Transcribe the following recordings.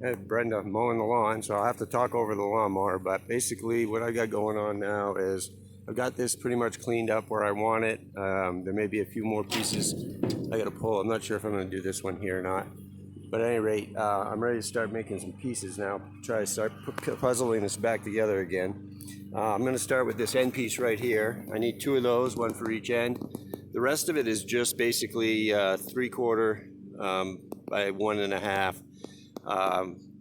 I have Brenda mowing the lawn, so I'll have to talk over the lawnmower. But basically, what I got going on now is I've got this pretty much cleaned up where I want it. There may be a few more pieces I got to pull. I'm not sure if I'm going to do this one here or not. But at any rate, I'm ready to start making some pieces now. Try to start puzzling this back together again. I'm going to start with this end piece right here. I need two of those, one for each end. The rest of it is just basically 3/4 by 1.5.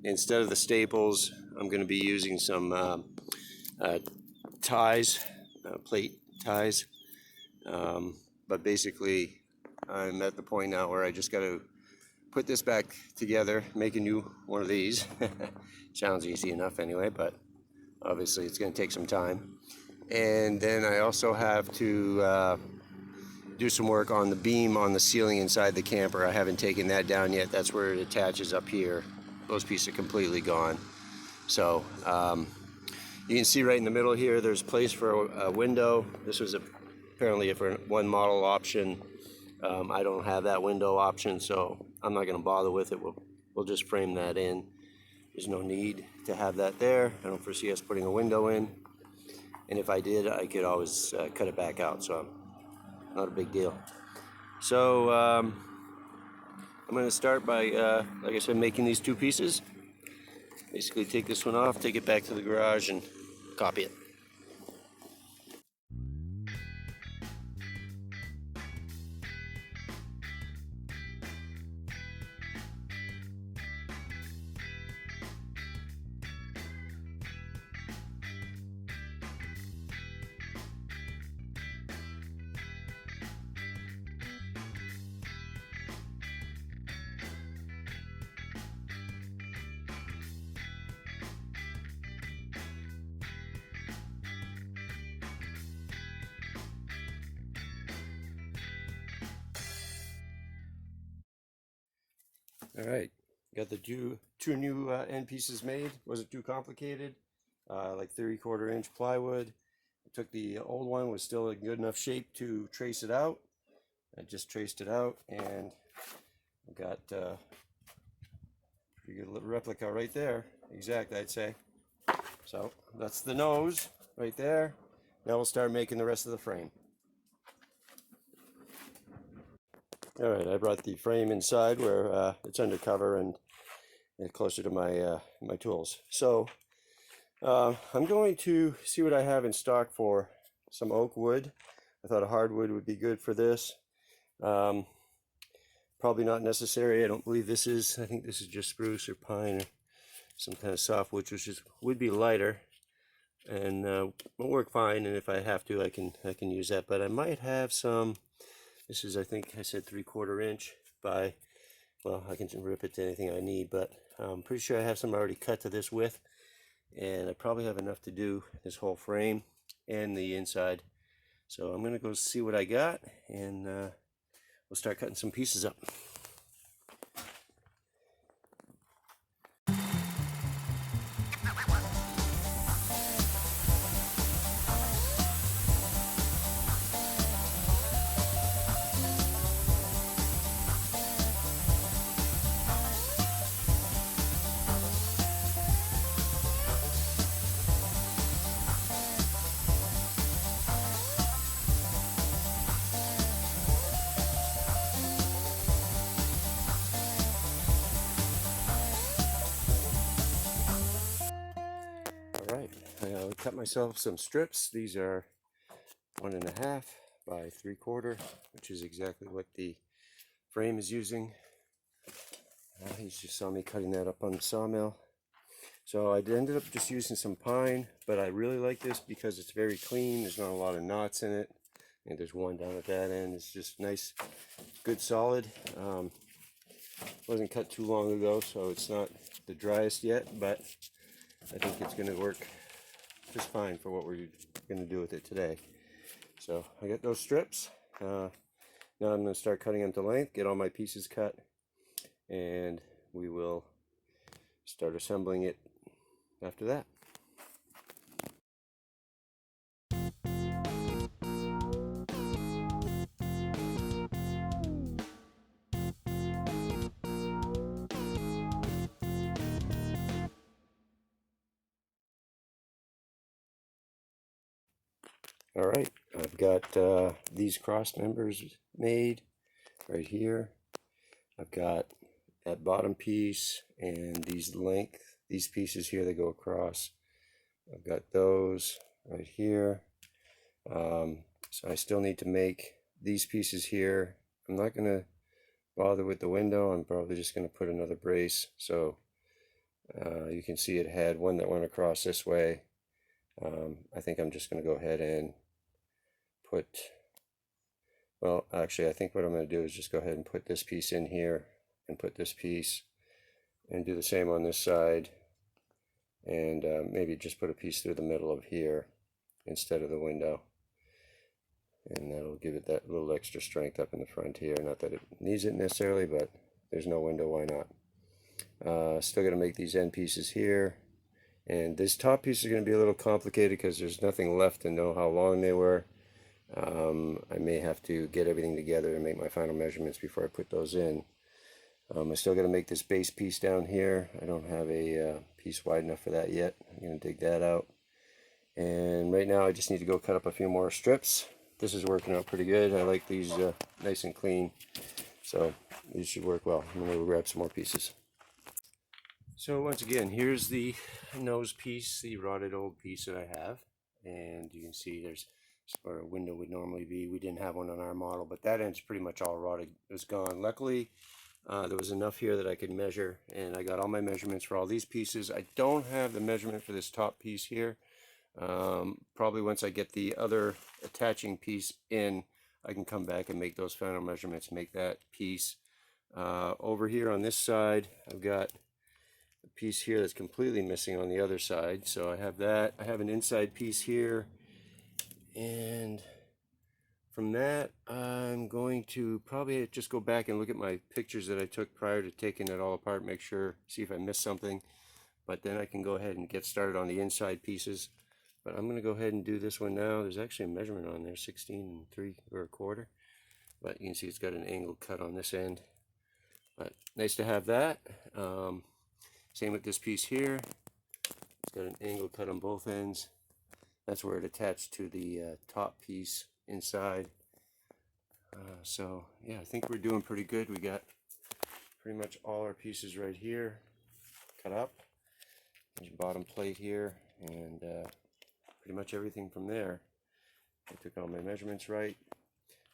Instead of the staples, I'm going to be using some ties, plate ties. But basically, I'm at the point now where I just got to put this back together, make a new one of these. Sounds easy enough anyway, but obviously it's going to take some time. And then I also have to do some work on the beam on the ceiling inside the camper. I haven't taken that down yet. That's where it attaches up here. Those pieces are completely gone. So you can see right in the middle here, there's a place for a window. This was apparently for one model option. I don't have that window option, so I'm not going to bother with it. We'll just frame that in. There's no need to have that there. I don't foresee us putting a window in. And if I did, I could always cut it back out, so not a big deal. So I'm going to start by, like I said, making these two pieces. Basically take this one off, take it back to the garage, and copy it. All right, got the two new end pieces made. Wasn't too complicated, like 3/4 inch plywood. I took the old one, was still in good enough shape to trace it out. I just traced it out, and I've got a pretty good little replica right there. Exact, I'd say. So that's the nose right there. Now we'll start making the rest of the frame. All right, I brought the frame inside where it's undercover and closer to my my tools. So I'm going to see what I have in stock for some oak wood. I thought a hardwood would be good for this. Probably not necessary. I don't believe this is. I think this is just spruce or pine or some kind of softwood, which would be lighter and will work fine. And if I have to, I can use that. But I might have some. This is, I think I said 3/4 inch by, well, I can rip it to anything I need, but I'm pretty sure I have some already cut to this width, and I probably have enough to do this whole frame and the inside. So I'm going to go see what I got, and we'll start cutting some pieces up. Alright, I cut myself some strips. These are 1.5 by 3/4, which is exactly what the frame is using. You just saw me cutting that up on the sawmill. So I ended up just using some pine, but I really like this because it's very clean. There's not a lot of knots in it. And there's one down at that end. It's just nice, good solid. Wasn't cut too long ago, so it's not the driest yet, but I think it's going to work just fine for what we're going to do with it today. So I got those strips. Now I'm going to start cutting them to length, get all my pieces cut, and we will start assembling it after that. All right, I've got these cross members made right here. I've got that bottom piece and these pieces here that go across. I've got those right here. So I still need to make these pieces here. I'm not going to bother with the window. I'm probably just going to put another brace. So you can see it had one that went across this way. I think I'm just going to go ahead and put, well, actually, I think what I'm going to do is just go ahead and put this piece in here and put this piece and do the same on this side, and maybe just put a piece through the middle of here instead of the window, and that'll give it that little extra strength up in the front here. Not that it needs it necessarily, but there's no window, why not? Still going to make these end pieces here, and this top piece is going to be a little complicated because there's nothing left to know how long they were. I may have to get everything together and make my final measurements before I put those in. I still got to make this base piece down here. I don't have a piece wide enough for that yet. I'm going to dig that out. And right now I just need to go cut up a few more strips. This is working out pretty good. I like these nice and clean. So these should work well. I'm going to grab some more pieces. So once again, here's the nose piece, the rotted old piece that I have. And you can see there's where a window would normally be. We didn't have one on our model, but that end's pretty much all rotted. It was gone. Luckily, there was enough here that I could measure, and I got all my measurements for all these pieces. I don't have the measurement for this top piece here. Probably once I get the other attaching piece in, I can come back and make those final measurements, make that piece. Over here on this side, I've got a piece here that's completely missing on the other side. So I have that. I have an inside piece here, and from that, I'm going to probably just go back and look at my pictures that I took prior to taking it all apart, make sure, see if I missed something. But then I can go ahead and get started on the inside pieces. But I'm going to go ahead and do this one now. There's actually a measurement on there, 16 3/4. But you can see it's got an angle cut on this end. But nice to have that. Same with this piece here. It's got an angle cut on both ends. That's where it attached to the top piece inside. So yeah, I think we're doing pretty good. We got pretty much all our pieces right here cut up. There's bottom plate here, and pretty much everything from there. I took all my measurements right.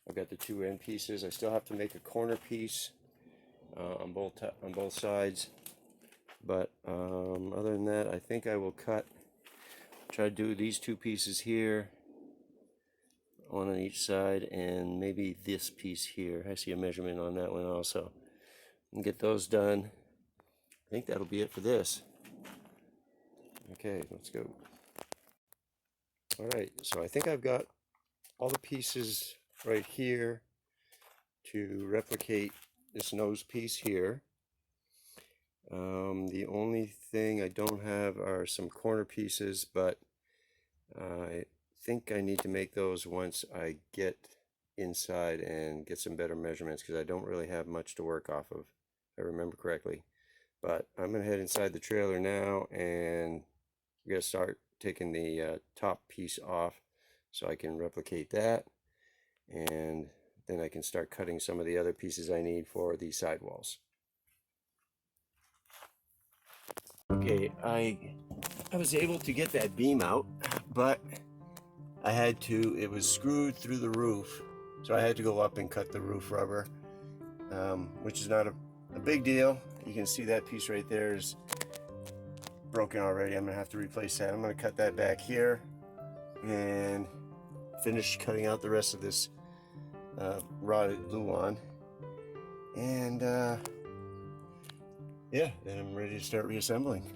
I've got the two end pieces. I still have to make a corner piece on both sides, but other than that, I think I will try to do these two pieces here, one on each side, and maybe this piece here. I see a measurement on that one also. And get those done. I think that'll be it for this. Okay, let's go. All right, so I think I've got all the pieces right here to replicate this nose piece here. The only thing I don't have are some corner pieces, but I think I need to make those once I get inside and get some better measurements, because I don't really have much to work off of, if I remember correctly. But I'm going to head inside the trailer now, and we're going to start taking the top piece off so I can replicate that, and then I can start cutting some of the other pieces I need for the sidewalls. Okay, I was able to get that beam out, but it was screwed through the roof, so I had to go up and cut the roof rubber, which is not a big deal. You can see that piece right there is broken already. I'm gonna have to replace that. I'm gonna cut that back here and finish cutting out the rest of this rotted Luan, and yeah, then I'm ready to start reassembling.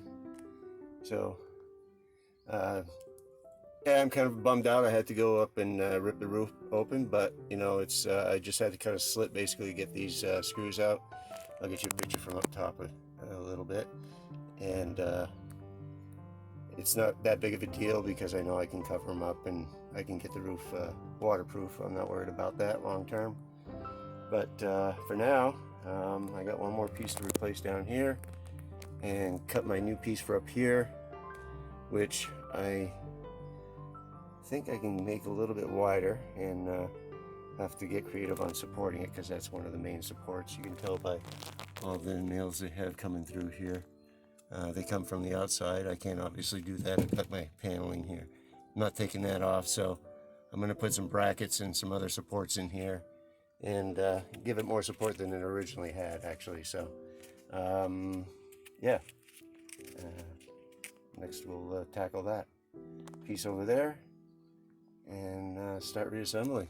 So yeah, I'm kind of bummed out. I had to go up and rip the roof open, but you know, it's I just had to cut a slit basically to get these screws out. I'll get you a picture from up top a little bit, and it's not that big of a deal because I know I can cover them up and I can get the roof waterproof. I'm not worried about that long term. But for now, I got one more piece to replace down here and cut my new piece for up here, which I think I can make a little bit wider and have to get creative on supporting it, because that's one of the main supports. You can tell by all the nails they have coming through here. They come from the outside. I can't obviously do that. I cut my paneling here. I'm not taking that off, so I'm going to put some brackets and some other supports in here and give it more support than it originally had, actually. So yeah, next we'll tackle that piece over there and start reassembling.